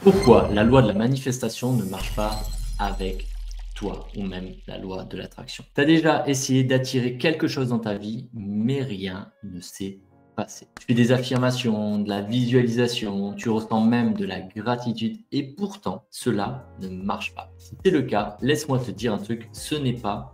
Pourquoi la loi de la manifestation ne marche pas avec toi ou même la loi de l'attraction? Tu as déjà essayé d'attirer quelque chose dans ta vie, mais rien ne s'est passé. Tu fais des affirmations, de la visualisation, tu ressens même de la gratitude et pourtant cela ne marche pas. Si c'est le cas, laisse-moi te dire un truc, ce n'est pas.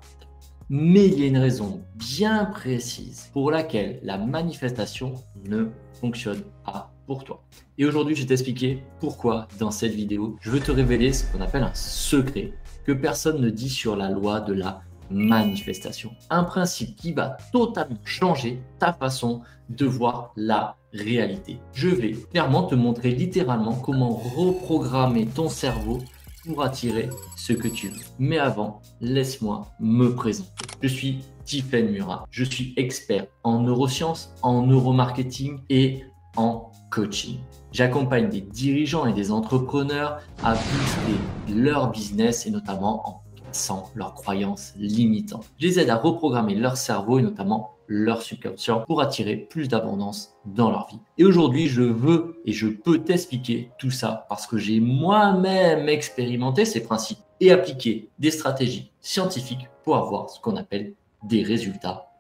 Mais il y a une raison bien précise pour laquelle la manifestation ne fonctionne pas pour toi. Et aujourd'hui, je vais t'expliquer pourquoi dans cette vidéo, je veux te révéler ce qu'on appelle un secret que personne ne dit sur la loi de la manifestation. Un principe qui va totalement changer ta façon de voir la réalité. Je vais clairement te montrer littéralement comment reprogrammer ton cerveau pour attirer ce que tu veux. Mais avant, laisse-moi me présenter. Je suis Tiffaine Murat. Je suis expert en neurosciences, en neuromarketing et en coaching. J'accompagne des dirigeants et des entrepreneurs à booster leur business et notamment en cassant leurs croyances limitantes. Je les aide à reprogrammer leur cerveau et notamment leur subconscient pour attirer plus d'abondance dans leur vie. Et aujourd'hui, je veux et je peux t'expliquer tout ça parce que j'ai moi-même expérimenté ces principes et appliqué des stratégies scientifiques pour avoir ce qu'on appelle des résultats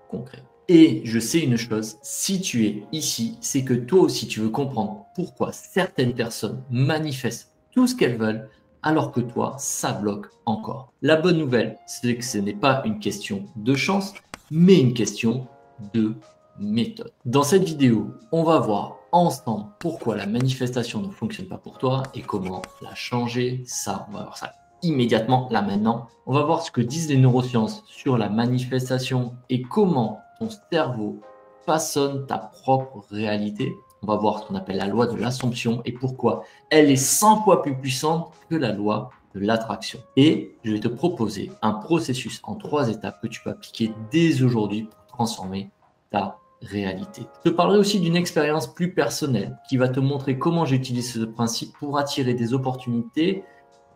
concrets. Et je sais une chose, si tu es ici, c'est que toi aussi tu veux comprendre pourquoi certaines personnes manifestent tout ce qu'elles veulent alors que toi, ça bloque encore. La bonne nouvelle, c'est que ce n'est pas une question de chance, mais une question de méthode. Dans cette vidéo, on va voir ensemble pourquoi la manifestation ne fonctionne pas pour toi et comment la changer. Ça, on va voir ça immédiatement, là maintenant. On va voir ce que disent les neurosciences sur la manifestation et comment ton cerveau façonne ta propre réalité. On va voir ce qu'on appelle la loi de l'assomption et pourquoi elle est 100 fois plus puissante que la loi de l'attraction. Et je vais te proposer un processus en 3 étapes que tu peux appliquer dès aujourd'hui pour transformer ta réalité. Je te parlerai aussi d'une expérience plus personnelle qui va te montrer comment j'utilise ce principe pour attirer des opportunités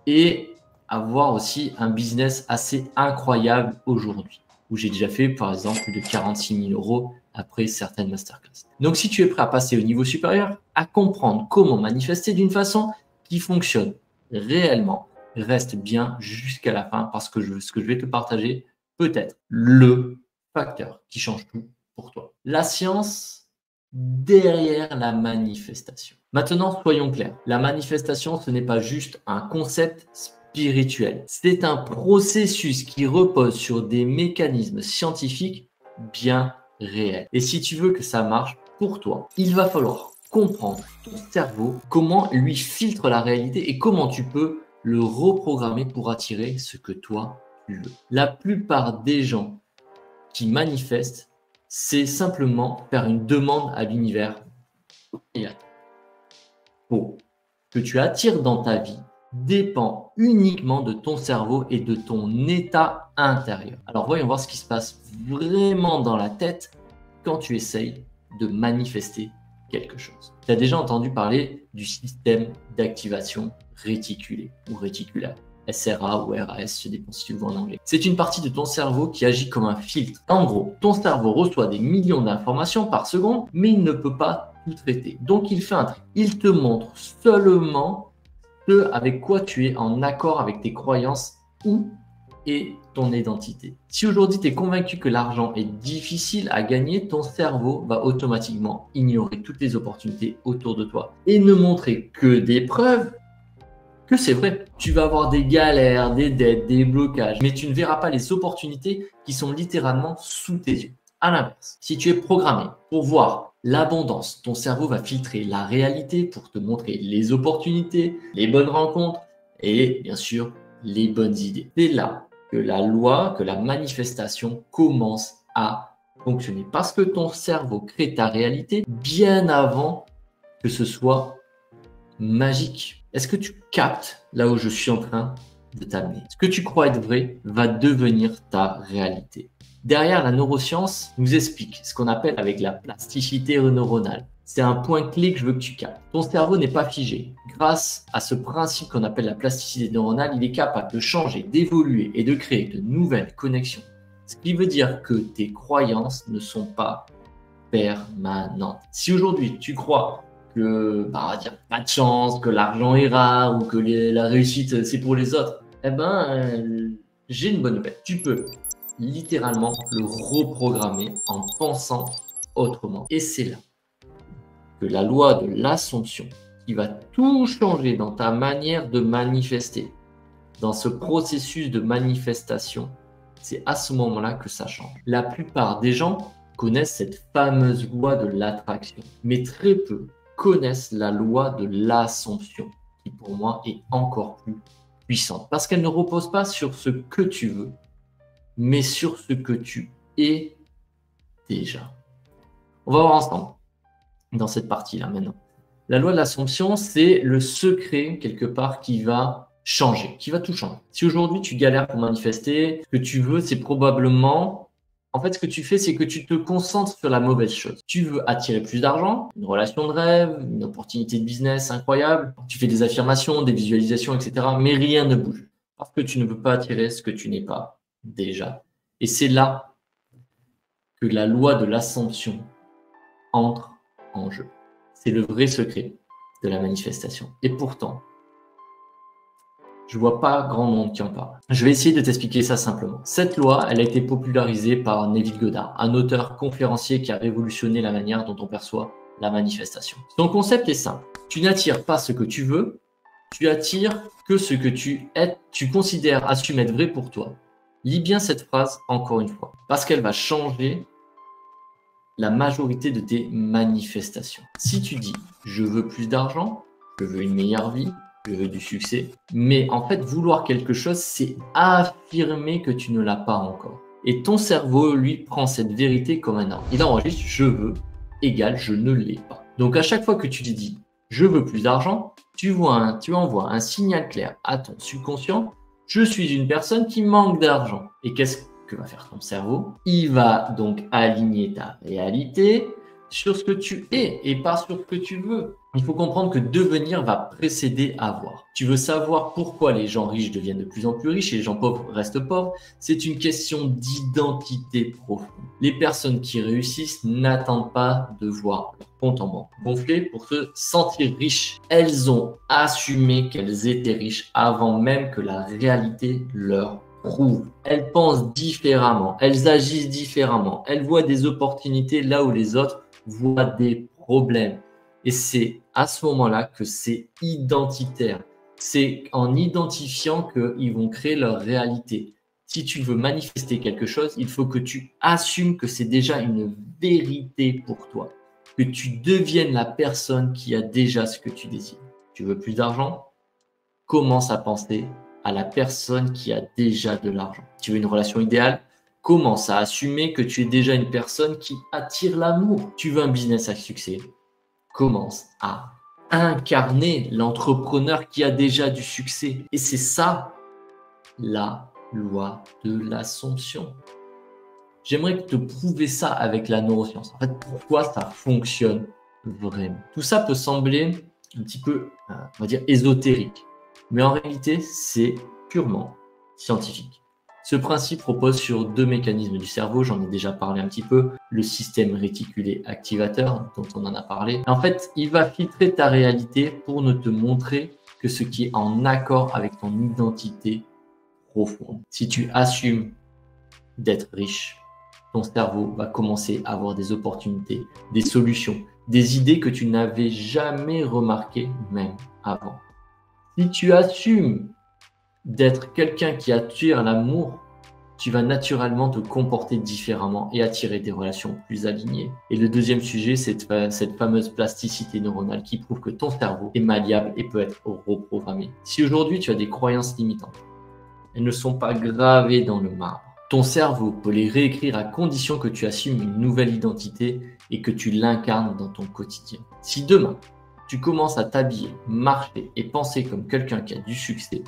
et avoir aussi un business assez incroyable aujourd'hui, où j'ai déjà fait par exemple plus de 46 000 € après certaines masterclass. Donc si tu es prêt à passer au niveau supérieur, à comprendre comment manifester d'une façon qui fonctionne réellement, reste bien jusqu'à la fin parce que ce que je vais te partager peut être le facteur qui change tout pour toi. La science derrière la manifestation. Maintenant, soyons clairs. La manifestation, ce n'est pas juste un concept spirituel. C'est un processus qui repose sur des mécanismes scientifiques bien réels. Et si tu veux que ça marche pour toi, il va falloir comprendre ton cerveau, comment lui filtre la réalité et comment tu peux le reprogrammer pour attirer ce que toi tu veux. La plupart des gens qui manifestent, c'est simplement faire une demande à l'univers et pour que tu attires dans ta vie dépend uniquement de ton cerveau et de ton état intérieur. Alors voyons voir ce qui se passe vraiment dans la tête quand tu essayes de manifester quelque chose. Tu as déjà entendu parler du système d'activation réticulée ou réticulaire. SRA ou RAS, ça dépend si tu le vois en anglais. C'est une partie de ton cerveau qui agit comme un filtre. En gros, ton cerveau reçoit des millions d'informations par seconde, mais il ne peut pas tout traiter. Donc il fait un tri. Il te montre seulement ce avec quoi tu es en accord avec tes croyances ou et ton identité. Si aujourd'hui tu es convaincu que l'argent est difficile à gagner, ton cerveau va automatiquement ignorer toutes les opportunités autour de toi et ne montrer que des preuves que c'est vrai. Tu vas avoir des galères, des dettes, des blocages, mais tu ne verras pas les opportunités qui sont littéralement sous tes yeux. À l'inverse, si tu es programmé pour voir l'abondance, ton cerveau va filtrer la réalité pour te montrer les opportunités, les bonnes rencontres et bien sûr les bonnes idées. C'est là que la loi, que la manifestation commence à fonctionner parce que ton cerveau crée ta réalité bien avant que ce soit magique. Est-ce que tu captes là où je suis en train de t'amener? Ce que tu crois être vrai va devenir ta réalité. Derrière, la neuroscience nous explique ce qu'on appelle avec la plasticité neuronale. C'est un point clé que je veux que tu captes. Ton cerveau n'est pas figé. Grâce à ce principe qu'on appelle la plasticité neuronale, il est capable de changer, d'évoluer et de créer de nouvelles connexions. Ce qui veut dire que tes croyances ne sont pas permanentes. Si aujourd'hui tu crois que, bah, on va dire, pas de chance, que l'argent est rare ou que la réussite, c'est pour les autres, eh ben, j'ai une bonne nouvelle. Tu peux littéralement le reprogrammer en pensant autrement. Et c'est là que la loi de l'Assomption, qui va tout changer dans ta manière de manifester, dans ce processus de manifestation, c'est à ce moment-là que ça change. La plupart des gens connaissent cette fameuse loi de l'attraction, mais très peu connaissent la loi de l'Assomption, qui pour moi est encore plus puissante, parce qu'elle ne repose pas sur ce que tu veux, mais sur ce que tu es déjà. On va voir ensemble dans cette partie-là maintenant. La loi de l'Assomption, c'est le secret quelque part qui va changer, qui va tout changer. Si aujourd'hui tu galères pour manifester, ce que tu veux, c'est probablement... En fait, ce que tu fais, c'est que tu te concentres sur la mauvaise chose. Tu veux attirer plus d'argent, une relation de rêve, une opportunité de business incroyable. Tu fais des affirmations, des visualisations, etc. Mais rien ne bouge. Parce que tu ne peux pas attirer ce que tu n'es pas déjà. Et c'est là que la loi de l'Assomption entre en jeu. C'est le vrai secret de la manifestation. Et pourtant, je vois pas grand monde qui en parle. Je vais essayer de t'expliquer ça simplement. Cette loi, elle a été popularisée par Neville Goddard, un auteur conférencier qui a révolutionné la manière dont on perçoit la manifestation. Son concept est simple. Tu n'attires pas ce que tu veux, tu attires que ce que tu considères assumer être vrai pour toi. Lis bien cette phrase encore une fois, parce qu'elle va changer la majorité de tes manifestations. Si tu dis « je veux plus d'argent, je veux une meilleure vie, je veux du succès », mais en fait, vouloir quelque chose, c'est affirmer que tu ne l'as pas encore. Et ton cerveau, lui, prend cette vérité comme un ordre. Il enregistre « je veux » égale « je ne l'ai pas ». Donc, à chaque fois que tu dis « je veux plus d'argent », tu envoies un signal clair à ton subconscient « je suis une personne qui manque d'argent ». Et qu'est-ce que va faire ton cerveau? Il va donc aligner ta réalité sur ce que tu es et pas sur ce que tu veux. Il faut comprendre que devenir va précéder avoir. Tu veux savoir pourquoi les gens riches deviennent de plus en plus riches et les gens pauvres restent pauvres? C'est une question d'identité profonde. Les personnes qui réussissent n'attendent pas de voir leur compte en banque gonfler pour se sentir riches. Elles ont assumé qu'elles étaient riches avant même que la réalité leur prouve. Elles pensent différemment, elles agissent différemment, elles voient des opportunités là où les autres voient des problèmes. Et c'est à ce moment-là que c'est identitaire. C'est en identifiant qu'ils vont créer leur réalité. Si tu veux manifester quelque chose, il faut que tu assumes que c'est déjà une vérité pour toi. Que tu deviennes la personne qui a déjà ce que tu désires. Tu veux plus d'argent? Commence à penser à la personne qui a déjà de l'argent. Tu veux une relation idéale? Commence à assumer que tu es déjà une personne qui attire l'amour. Tu veux un business à succès? Commence à incarner l'entrepreneur qui a déjà du succès. Et c'est ça, la loi de l'Assomption. J'aimerais te prouver ça avec la neuroscience. En fait, pourquoi ça fonctionne vraiment. Tout ça peut sembler un petit peu, on va dire, ésotérique. Mais en réalité, c'est purement scientifique. Ce principe repose sur deux mécanismes du cerveau, j'en ai déjà parlé un petit peu, le système réticulé activateur, dont on en a parlé. En fait, il va filtrer ta réalité pour ne te montrer que ce qui est en accord avec ton identité profonde. Si tu assumes d'être riche, ton cerveau va commencer à avoir des opportunités, des solutions, des idées que tu n'avais jamais remarquées même avant. Si tu assumes d'être quelqu'un qui attire l'amour, tu vas naturellement te comporter différemment et attirer des relations plus alignées. Et le deuxième sujet, c'est cette fameuse plasticité neuronale qui prouve que ton cerveau est malléable et peut être reprogrammé. Si aujourd'hui tu as des croyances limitantes, elles ne sont pas gravées dans le marbre. Ton cerveau peut les réécrire à condition que tu assumes une nouvelle identité et que tu l'incarnes dans ton quotidien. Si demain, tu commences à t'habiller, marcher et penser comme quelqu'un qui a du succès,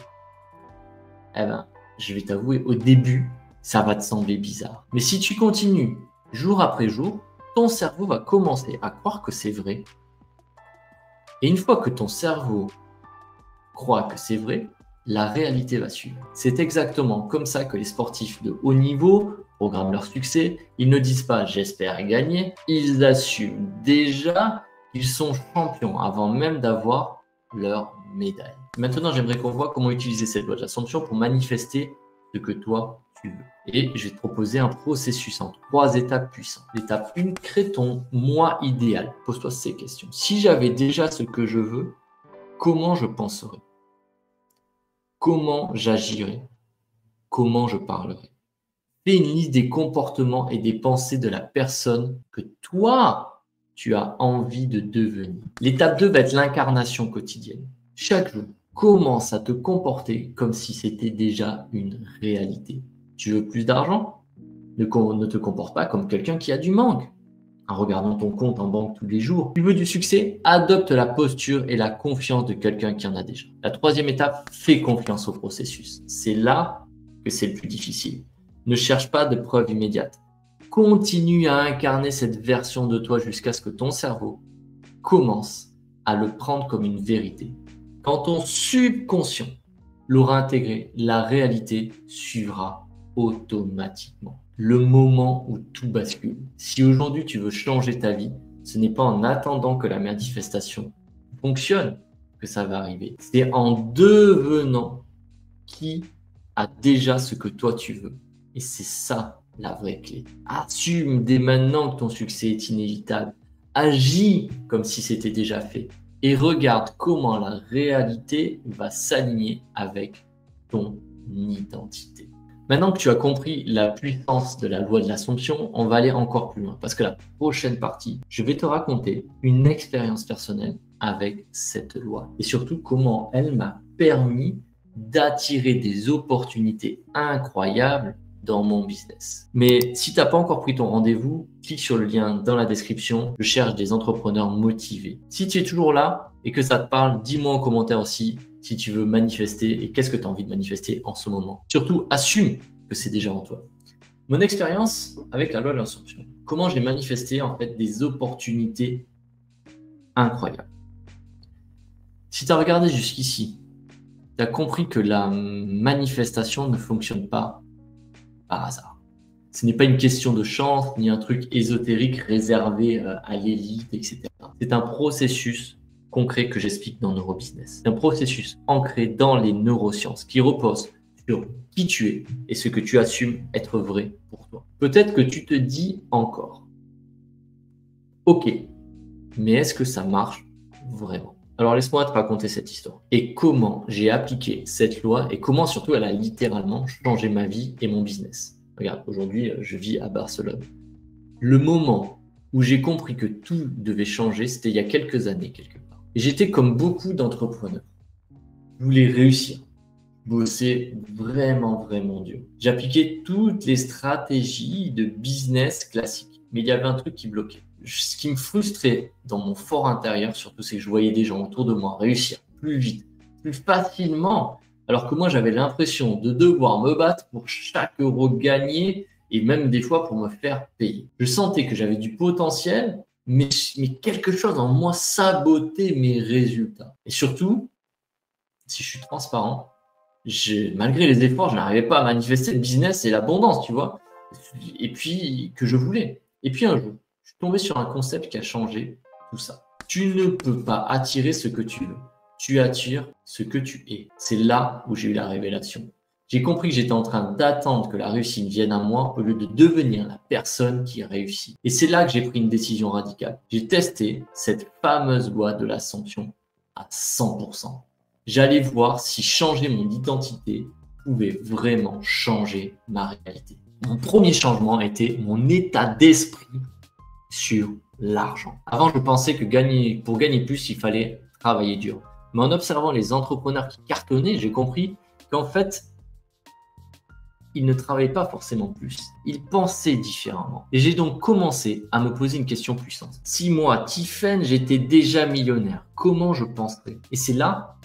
eh ben, je vais t'avouer, au début, ça va te sembler bizarre. Mais si tu continues jour après jour, ton cerveau va commencer à croire que c'est vrai. Et une fois que ton cerveau croit que c'est vrai, la réalité va suivre. C'est exactement comme ça que les sportifs de haut niveau programment leur succès. Ils ne disent pas « j'espère gagner », ils assument déjà Ils sont champions avant même d'avoir leur médaille. Maintenant, j'aimerais qu'on voit comment utiliser cette loi de l'Assomption pour manifester ce que toi, tu veux. Et je vais te proposer un processus en 3 étapes puissantes. L'étape 1, crée ton moi idéal. Pose-toi ces questions. Si j'avais déjà ce que je veux, comment je penserais? Comment j'agirais? Comment je parlerais? Fais une liste des comportements et des pensées de la personne que toi, tu as envie de devenir. L'étape 2 va être l'incarnation quotidienne. Chaque jour, commence à te comporter comme si c'était déjà une réalité. Tu veux plus d'argent? Ne te comporte pas comme quelqu'un qui a du manque en regardant ton compte en banque tous les jours. Tu veux du succès? Adopte la posture et la confiance de quelqu'un qui en a déjà. La 3e étape, fais confiance au processus. C'est là que c'est le plus difficile. Ne cherche pas de preuves immédiates. Continue à incarner cette version de toi jusqu'à ce que ton cerveau commence à le prendre comme une vérité. Quand ton subconscient l'aura intégré, la réalité suivra automatiquement. Le moment où tout bascule. Si aujourd'hui tu veux changer ta vie, ce n'est pas en attendant que la manifestation fonctionne que ça va arriver. C'est en devenant qui a déjà ce que toi tu veux. Et c'est ça la vraie clé. Assume dès maintenant que ton succès est inévitable. Agis comme si c'était déjà fait. Et regarde comment la réalité va s'aligner avec ton identité. Maintenant que tu as compris la puissance de la loi de l'Assomption, on va aller encore plus loin. Parce que la prochaine partie, je vais te raconter une expérience personnelle avec cette loi. Et surtout, comment elle m'a permis d'attirer des opportunités incroyables dans mon business. Mais si tu n'as pas encore pris ton rendez-vous, clique sur le lien dans la description. Je cherche des entrepreneurs motivés. Si tu es toujours là et que ça te parle, dis-moi en commentaire aussi si tu veux manifester et qu'est-ce que tu as envie de manifester en ce moment. Surtout, assume que c'est déjà en toi. Mon expérience avec la loi de l'Assomption. Comment j'ai manifesté en fait des opportunités incroyables. Si tu as regardé jusqu'ici, tu as compris que la manifestation ne fonctionne pas par hasard. Ce n'est pas une question de chance, ni un truc ésotérique réservé à l'élite, etc. C'est un processus concret que j'explique dans Neurobusiness. C'est un processus ancré dans les neurosciences qui repose sur qui tu es et ce que tu assumes être vrai pour toi. Peut-être que tu te dis encore, ok, mais est-ce que ça marche vraiment? Alors laisse-moi te raconter cette histoire et comment j'ai appliqué cette loi et comment surtout elle a littéralement changé ma vie et mon business. Regarde, aujourd'hui, je vis à Barcelone. Le moment où j'ai compris que tout devait changer, c'était il y a quelques années, quelque part. Et j'étais comme beaucoup d'entrepreneurs. Je voulais réussir, bosser vraiment, vraiment dur. J'appliquais toutes les stratégies de business classiques. Mais il y avait un truc qui bloquait. Ce qui me frustrait dans mon fort intérieur, surtout, c'est que je voyais des gens autour de moi réussir plus vite, plus facilement. Alors que moi, j'avais l'impression de devoir me battre pour chaque euro gagné et même des fois pour me faire payer. Je sentais que j'avais du potentiel, mais quelque chose en moi sabotait mes résultats. Et surtout, si je suis transparent, malgré les efforts, je n'arrivais pas à manifester le business et l'abondance, tu vois. Et puis, que je voulais. Et puis un jour, je suis tombé sur un concept qui a changé tout ça. Tu ne peux pas attirer ce que tu veux. Tu attires ce que tu es. C'est là où j'ai eu la révélation. J'ai compris que j'étais en train d'attendre que la réussite vienne à moi au lieu de devenir la personne qui réussit. Et c'est là que j'ai pris une décision radicale. J'ai testé cette fameuse loi de l'Assomption à 100%. J'allais voir si changer mon identité pouvait vraiment changer ma réalité. Mon premier changement était mon état d'esprit sur l'argent. Avant, je pensais que pour gagner plus, il fallait travailler dur. Mais en observant les entrepreneurs qui cartonnaient, j'ai compris qu'en fait, ils ne travaillaient pas forcément plus. Ils pensaient différemment. Et j'ai donc commencé à me poser une question puissante. Si moi, Tiffen, j'étais déjà millionnaire, comment je penserais? Et c'est là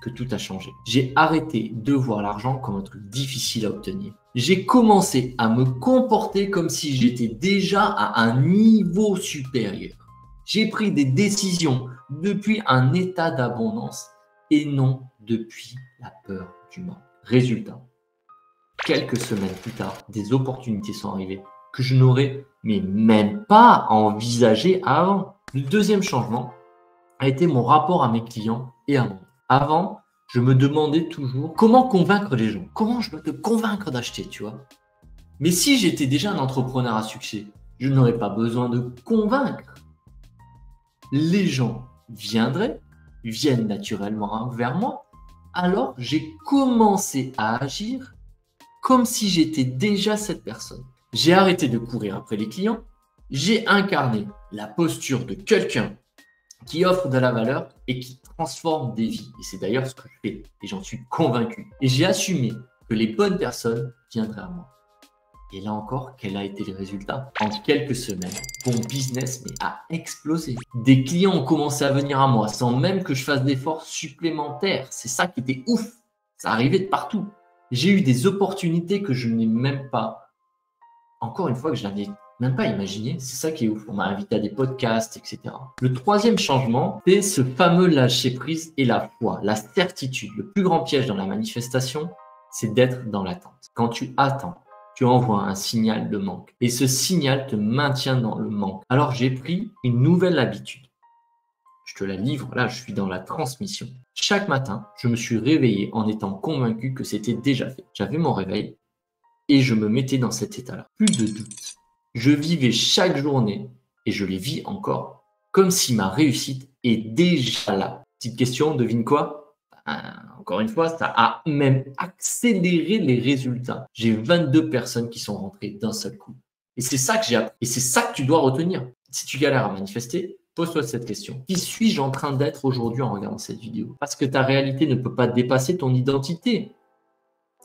que tout a changé. J'ai arrêté de voir l'argent comme un truc difficile à obtenir. J'ai commencé à me comporter comme si j'étais déjà à un niveau supérieur. J'ai pris des décisions depuis un état d'abondance et non depuis la peur du manque. Résultat, quelques semaines plus tard, des opportunités sont arrivées que je n'aurais même pas envisagées avant. Le deuxième changement a été mon rapport à mes clients et à moi. Avant, je me demandais toujours comment convaincre les gens. Comment je peux te convaincre d'acheter, tu vois? Mais si j'étais déjà un entrepreneur à succès, je n'aurais pas besoin de convaincre. Les gens viennent naturellement vers moi. Alors, j'ai commencé à agir comme si j'étais déjà cette personne. J'ai arrêté de courir après les clients. J'ai incarné la posture de quelqu'un qui offre de la valeur et qui transforme des vies. Et c'est d'ailleurs ce que je fais. Et j'en suis convaincu. Et j'ai assumé que les bonnes personnes viendraient à moi. Et là encore, quel a été le résultat? En quelques semaines, mon business a explosé. Des clients ont commencé à venir à moi sans même que je fasse d'efforts supplémentaires. C'est ça qui était ouf. Ça arrivait de partout. J'ai eu des opportunités que je n'ai même pas, encore une fois, que je n'avais même pas imaginé. C'est ça qui est ouf. On m'a invité à des podcasts, etc. Le troisième changement, c'est ce fameux lâcher prise et la foi, la certitude. Le plus grand piège dans la manifestation, c'est d'être dans l'attente. Quand tu attends, tu envoies un signal de manque. Et ce signal te maintient dans le manque. Alors, j'ai pris une nouvelle habitude. Je te la livre, là, je suis dans la transmission. Chaque matin, je me suis réveillé en étant convaincu que c'était déjà fait. J'avais mon réveil et je me mettais dans cet état-là. Plus de doute. Je vivais chaque journée, et je les vis encore, comme si ma réussite est déjà là. Petite question, devine quoi? Encore une fois, ça a même accéléré les résultats. J'ai 22 personnes qui sont rentrées d'un seul coup. Et c'est ça que j'ai appris. Et c'est ça que tu dois retenir. Si tu galères à manifester, pose-toi cette question. Qui suis-je en train d'être aujourd'hui en regardant cette vidéo? Parce que ta réalité ne peut pas dépasser ton identité.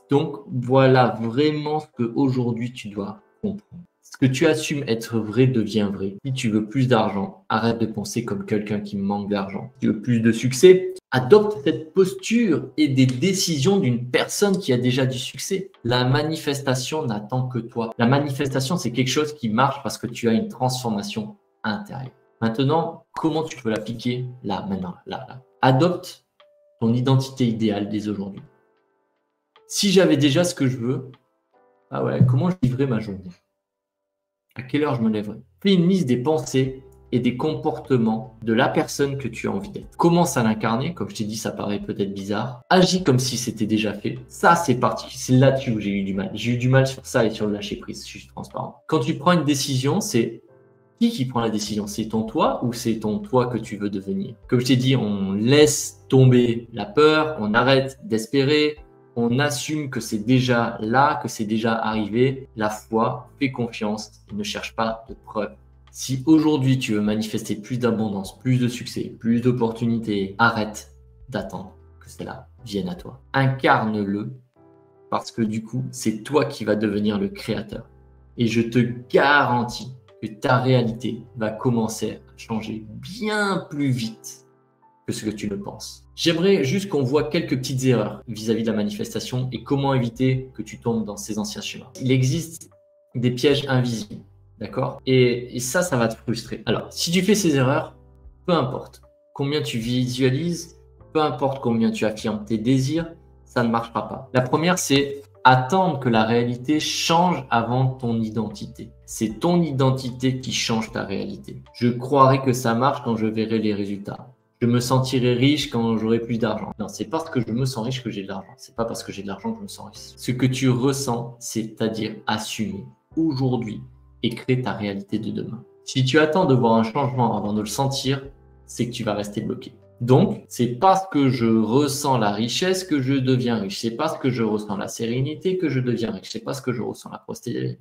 Donc, voilà vraiment ce qu'aujourd'hui tu dois comprendre. Ce que tu assumes être vrai devient vrai. Si tu veux plus d'argent, arrête de penser comme quelqu'un qui manque d'argent. Si tu veux plus de succès, adopte cette posture et des décisions d'une personne qui a déjà du succès. La manifestation n'attend que toi. La manifestation, c'est quelque chose qui marche parce que tu as une transformation intérieure. Maintenant, comment tu peux l'appliquer là, maintenant, là. Adopte ton identité idéale dès aujourd'hui. Si j'avais déjà ce que je veux, ah ouais, comment je vivrais ma journée? À quelle heure je me lèverai? Fais une liste des pensées et des comportements de la personne que tu as envie d'être. Commence à l'incarner, comme je t'ai dit, ça paraît peut-être bizarre. Agis comme si c'était déjà fait. Ça, c'est parti. C'est là-dessus où j'ai eu du mal. J'ai eu du mal sur ça et sur le lâcher prise, je suis transparent. Quand tu prends une décision, c'est qui prend la décision? C'est ton toi ou c'est ton toi que tu veux devenir? Comme je t'ai dit, on laisse tomber la peur, on arrête d'espérer, on assume que c'est déjà là, que c'est déjà arrivé. La foi, fais confiance et ne cherche pas de preuves. Si aujourd'hui tu veux manifester plus d'abondance, plus de succès, plus d'opportunités, arrête d'attendre que cela vienne à toi. Incarne-le parce que du coup, c'est toi qui vas devenir le créateur. Et je te garantis que ta réalité va commencer à changer bien plus vite que ce que tu ne penses. J'aimerais juste qu'on voit quelques petites erreurs vis-à-vis de la manifestation et comment éviter que tu tombes dans ces anciens schémas. Il existe des pièges invisibles, d'accord? Et ça va te frustrer. Alors, si tu fais ces erreurs, peu importe combien tu visualises, peu importe combien tu affirmes tes désirs, ça ne marchera pas. La première, c'est attendre que la réalité change avant ton identité. C'est ton identité qui change ta réalité. Je croirai que ça marche quand je verrai les résultats. Je me sentirai riche quand j'aurai plus d'argent. Non, c'est parce que je me sens riche que j'ai de l'argent. C'est pas parce que j'ai de l'argent que je me sens riche. Ce que tu ressens, c'est-à-dire assumer aujourd'hui et créer ta réalité de demain. Si tu attends de voir un changement avant de le sentir, c'est que tu vas rester bloqué. Donc, c'est parce que je ressens la richesse que je deviens riche. C'est parce que je ressens la sérénité que je deviens riche. C'est parce que je ressens la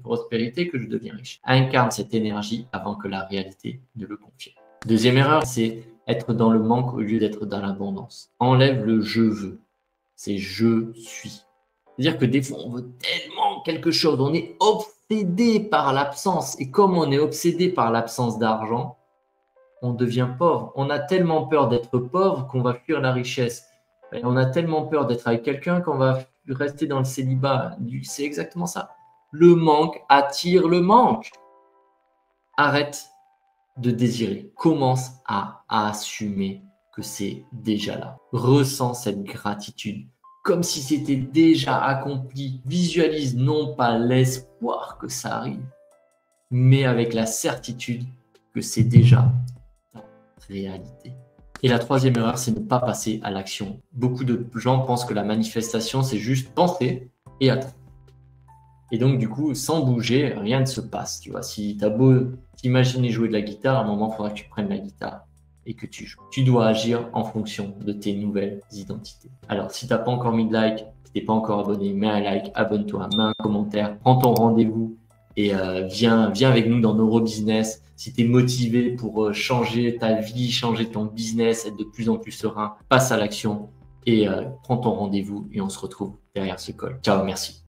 prospérité que je deviens riche. Incarne cette énergie avant que la réalité ne le confirme. Deuxième erreur, c'est être dans le manque au lieu d'être dans l'abondance. Enlève le « je veux ». C'est « je suis ». C'est-à-dire que des fois, on veut tellement quelque chose. On est obsédé par l'absence. Et comme on est obsédé par l'absence d'argent, on devient pauvre. On a tellement peur d'être pauvre qu'on va fuir la richesse. Et on a tellement peur d'être avec quelqu'un qu'on va rester dans le célibat. C'est exactement ça. Le manque attire le manque. Arrête de désirer. Commence à assumer que c'est déjà là. Ressens cette gratitude comme si c'était déjà accompli. Visualise non pas l'espoir que ça arrive, mais avec la certitude que c'est déjà ta réalité. Et la troisième erreur, c'est ne pas passer à l'action. Beaucoup de gens pensent que la manifestation, c'est juste penser et attendre. Et donc, du coup, sans bouger, rien ne se passe. Tu vois, si tu as beau t'imaginer jouer de la guitare, à un moment, il faudra que tu prennes la guitare et que tu joues. Tu dois agir en fonction de tes nouvelles identités. Alors, si tu n'as pas encore mis de like, si tu n'es pas encore abonné, mets un like, abonne-toi, mets un commentaire, prends ton rendez-vous et viens avec nous dans NeuroBusiness. Si tu es motivé pour changer ta vie, changer ton business, être de plus en plus serein, passe à l'action et prends ton rendez-vous et on se retrouve derrière ce call. Ciao, merci.